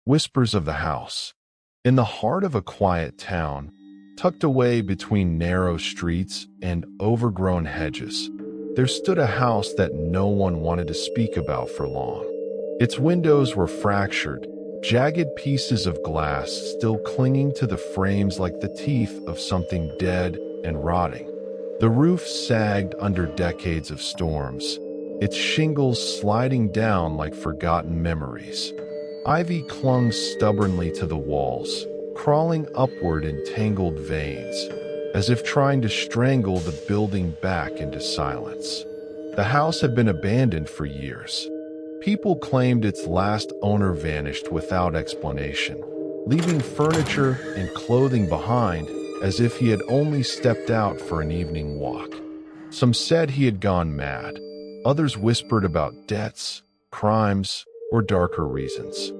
Whispers of the house. In the heart of a quiet town, tucked away between narrow streets and overgrown hedges, there stood a house that no one wanted to speak about for long. Its windows were fractured, jagged pieces of glass still clinging to the frames like the teeth of something dead and rotting. The roof sagged under decades of storms, its shingles sliding down like forgotten memories. Ivy clung stubbornly to the walls, crawling upward in tangled veins, as if trying to strangle the building back into silence. The house had been abandoned for years. People claimed its last owner vanished without explanation, leaving furniture and clothing behind as if he had only stepped out for an evening walk. Some said he had gone mad. Others whispered about debts, crimes, or darker reasons.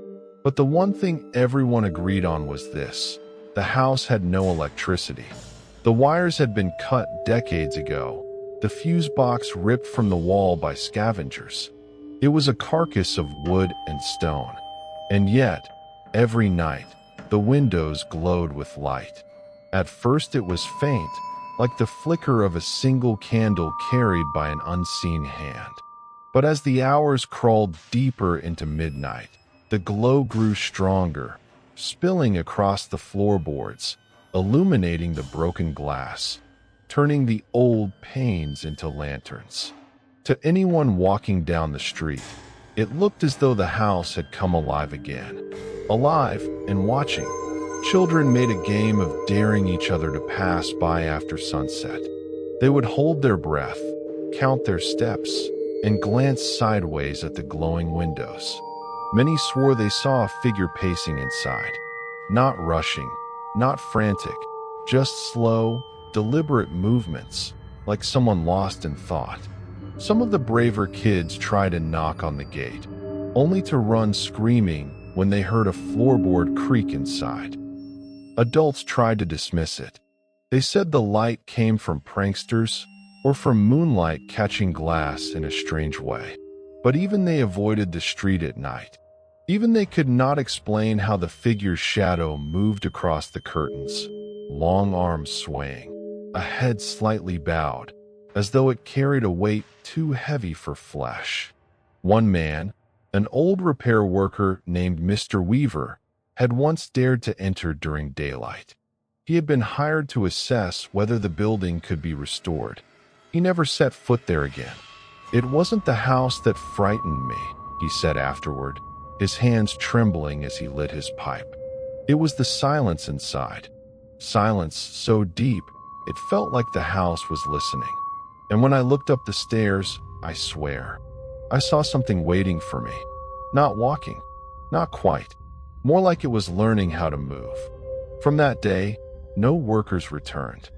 But the one thing everyone agreed on was this: the house had no electricity. The wires had been cut decades ago, the fuse box ripped from the wall by scavengers. It was a carcass of wood and stone. And yet, every night, the windows glowed with light. At first it was faint, like the flicker of a single candle carried by an unseen hand. But as the hours crawled deeper into midnight, the glow grew stronger, spilling across the floorboards, illuminating the broken glass, turning the old panes into lanterns. To anyone walking down the street, it looked as though the house had come alive again. Alive and watching. Children made a game of daring each other to pass by after sunset. They would hold their breath, count their steps, and glance sideways at the glowing windows. Many swore they saw a figure pacing inside. Not rushing, not frantic, just slow, deliberate movements, like someone lost in thought. Some of the braver kids tried to knock on the gate, only to run screaming when they heard a floorboard creak inside. Adults tried to dismiss it. They said the light came from pranksters or from moonlight catching glass in a strange way. But even they avoided the street at night. Even they could not explain how the figure's shadow moved across the curtains, long arms swaying, a head slightly bowed, as though it carried a weight too heavy for flesh. One man, an old repair worker named Mr. Weaver, had once dared to enter during daylight. He had been hired to assess whether the building could be restored. He never set foot there again. "It wasn't the house that frightened me," he said afterward, his hands trembling as he lit his pipe. "It was the silence inside. Silence so deep, it felt like the house was listening. And when I looked up the stairs, I swear, I saw something waiting for me. Not walking, not quite. More like it was learning how to move." From that day, no workers returned.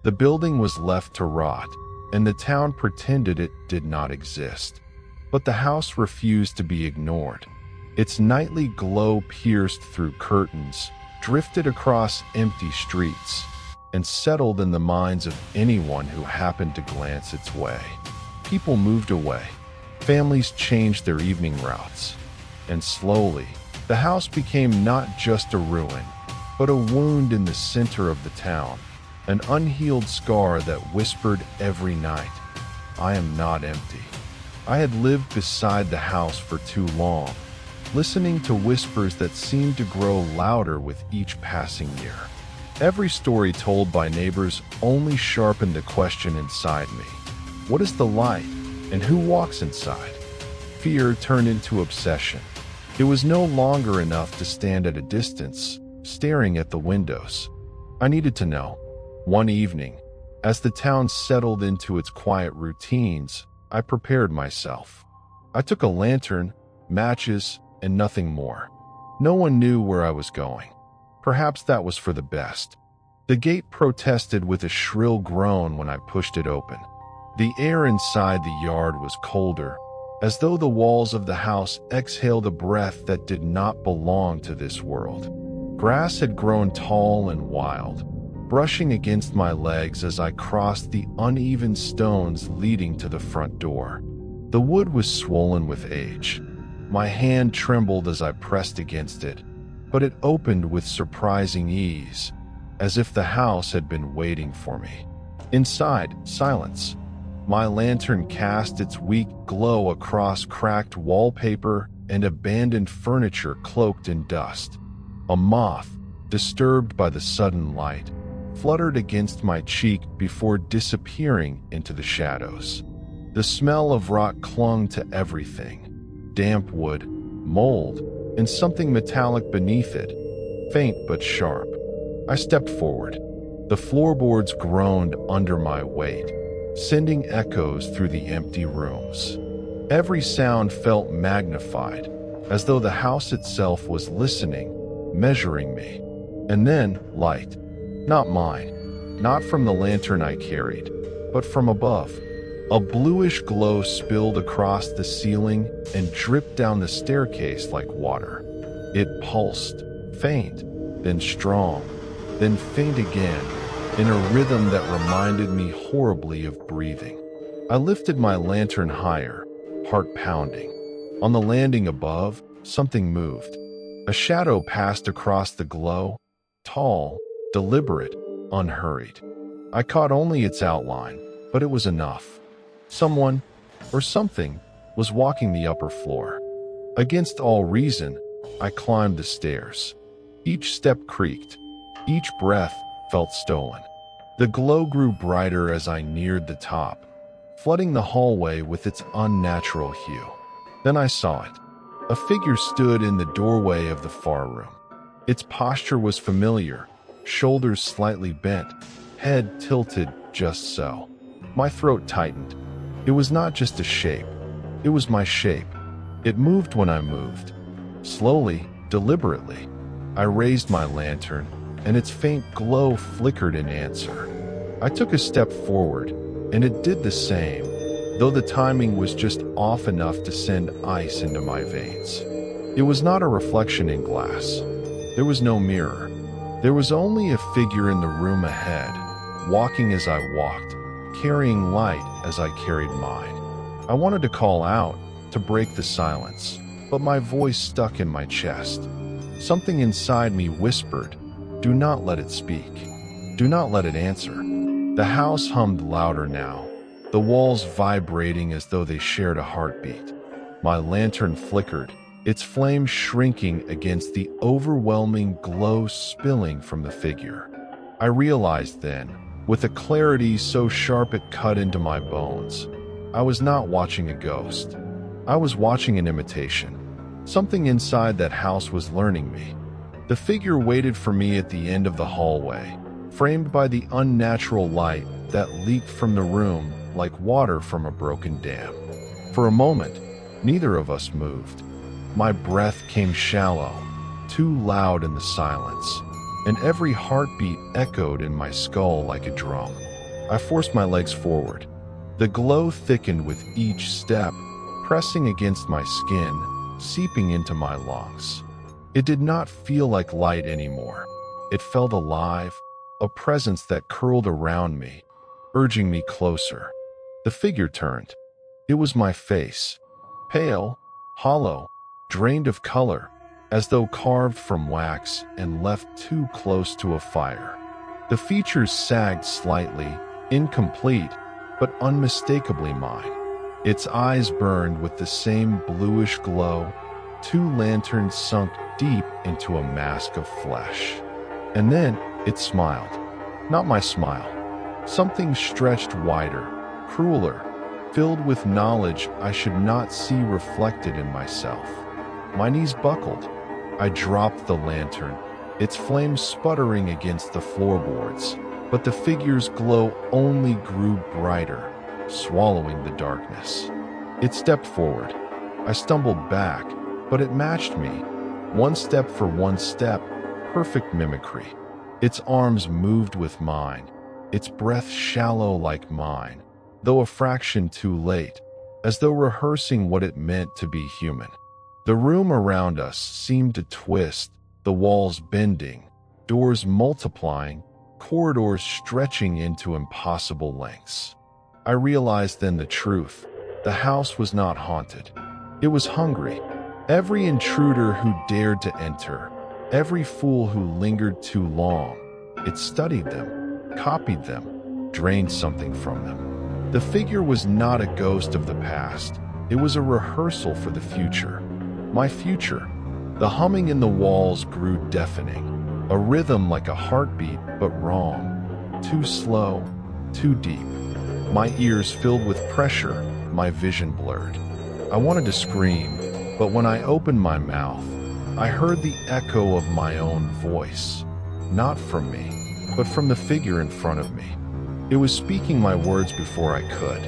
The building was left to rot, and the town pretended it did not exist. But the house refused to be ignored. Its nightly glow pierced through curtains, drifted across empty streets, and settled in the minds of anyone who happened to glance its way. People moved away. Families changed their evening routes. And slowly, the house became not just a ruin, but a wound in the center of the town, an unhealed scar that whispered every night, "I am not empty." I had lived beside the house for too long, listening to whispers that seemed to grow louder with each passing year. Every story told by neighbors only sharpened the question inside me: what is the light, and who walks inside? Fear turned into obsession. It was no longer enough to stand at a distance, staring at the windows. I needed to know. One evening, as the town settled into its quiet routines, I prepared myself. I took a lantern, matches, and nothing more. No one knew where I was going. Perhaps that was for the best. The gate protested with a shrill groan when I pushed it open. The air inside the yard was colder, as though the walls of the house exhaled a breath that did not belong to this world. Grass had grown tall and wild, brushing against my legs as I crossed the uneven stones leading to the front door. The wood was swollen with age. My hand trembled as I pressed against it, but it opened with surprising ease, as if the house had been waiting for me. Inside, silence. My lantern cast its weak glow across cracked wallpaper and abandoned furniture cloaked in dust. A moth, disturbed by the sudden light, fluttered against my cheek before disappearing into the shadows. The smell of rot clung to everything: damp wood, mold, and something metallic beneath it, faint but sharp. I stepped forward. The floorboards groaned under my weight, sending echoes through the empty rooms. Every sound felt magnified, as though the house itself was listening, measuring me. And then, light. Not mine, not from the lantern I carried, but from above. A bluish glow spilled across the ceiling and dripped down the staircase like water. It pulsed, faint, then strong, then faint again, in a rhythm that reminded me horribly of breathing. I lifted my lantern higher, heart pounding. On the landing above, something moved. A shadow passed across the glow, tall, deliberate, unhurried. I caught only its outline, but it was enough. Someone, or something, was walking the upper floor. Against all reason, I climbed the stairs. Each step creaked. Each breath felt stolen. The glow grew brighter as I neared the top, flooding the hallway with its unnatural hue. Then I saw it. A figure stood in the doorway of the far room. Its posture was familiar, shoulders slightly bent, head tilted just so. My throat tightened. It was not just a shape. It was my shape. It moved when I moved. Slowly, deliberately. I raised my lantern, and its faint glow flickered in answer. I took a step forward, and it did the same, though the timing was just off enough to send ice into my veins. It was not a reflection in glass. There was no mirror. There was only a figure in the room ahead, walking as I walked, carrying light as I carried mine. I wanted to call out, to break the silence, but my voice stuck in my chest. Something inside me whispered, "Do not let it speak. Do not let it answer." The house hummed louder now, the walls vibrating as though they shared a heartbeat. My lantern flickered, its flame shrinking against the overwhelming glow spilling from the figure. I realized then, with a clarity so sharp it cut into my bones, I was not watching a ghost. I was watching an imitation. Something inside that house was learning me. The figure waited for me at the end of the hallway, framed by the unnatural light that leaked from the room like water from a broken dam. For a moment, neither of us moved. My breath came shallow, too loud in the silence, and every heartbeat echoed in my skull like a drum. I forced my legs forward. The glow thickened with each step, pressing against my skin, seeping into my lungs. It did not feel like light anymore. It felt alive, a presence that curled around me, urging me closer. The figure turned. It was my face, pale, hollow, drained of color, as though carved from wax and left too close to a fire. The features sagged slightly, incomplete, but unmistakably mine. Its eyes burned with the same bluish glow, two lanterns sunk deep into a mask of flesh. And then it smiled. Not my smile. Something stretched wider, crueler, filled with knowledge I should not see reflected in myself. My knees buckled. I dropped the lantern, its flame sputtering against the floorboards, but the figure's glow only grew brighter, swallowing the darkness. It stepped forward. I stumbled back, but it matched me. One step for one step, perfect mimicry. Its arms moved with mine, its breath shallow like mine, though a fraction too late, as though rehearsing what it meant to be human. The room around us seemed to twist, the walls bending, doors multiplying, corridors stretching into impossible lengths. I realized then the truth. The house was not haunted. It was hungry. Every intruder who dared to enter, Every fool who lingered too long, it studied them, copied them, drained something from them. The figure was not a ghost of the past. It was a rehearsal for the future. My future. The humming in the walls grew deafening, a rhythm like a heartbeat, but wrong. Too slow, too deep. My ears filled with pressure, my vision blurred. I wanted to scream, but when I opened my mouth, I heard the echo of my own voice. Not from me, but from the figure in front of me. It was speaking my words before I could.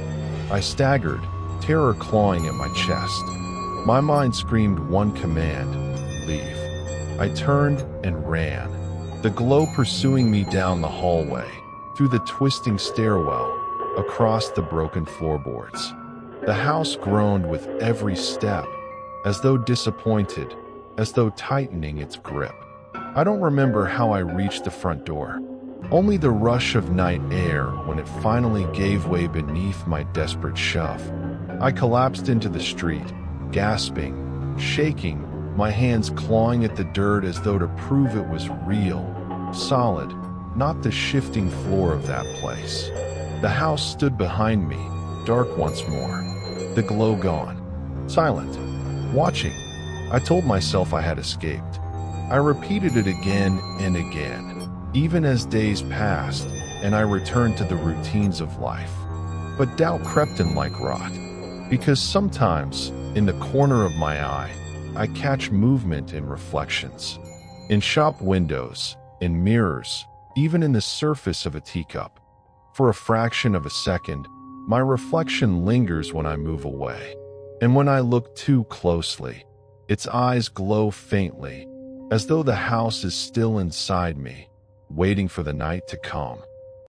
I staggered, terror clawing at my chest. My mind screamed one command: leave. I turned and ran, the glow pursuing me down the hallway, through the twisting stairwell, across the broken floorboards. The house groaned with every step, as though disappointed, as though tightening its grip. I don't remember how I reached the front door, only the rush of night air when it finally gave way beneath my desperate shove. I collapsed into the street, gasping, shaking, my hands clawing at the dirt as though to prove it was real, solid, not the shifting floor of that place. The house stood behind me, dark once more, the glow gone, silent, watching. I told myself I had escaped. I repeated it again and again, even as days passed and I returned to the routines of life. But doubt crept in like rot, because sometimes, in the corner of my eye, I catch movement in reflections. In shop windows, in mirrors, even in the surface of a teacup. For a fraction of a second, my reflection lingers when I move away. And when I look too closely, its eyes glow faintly, as though the house is still inside me, waiting for the night to come.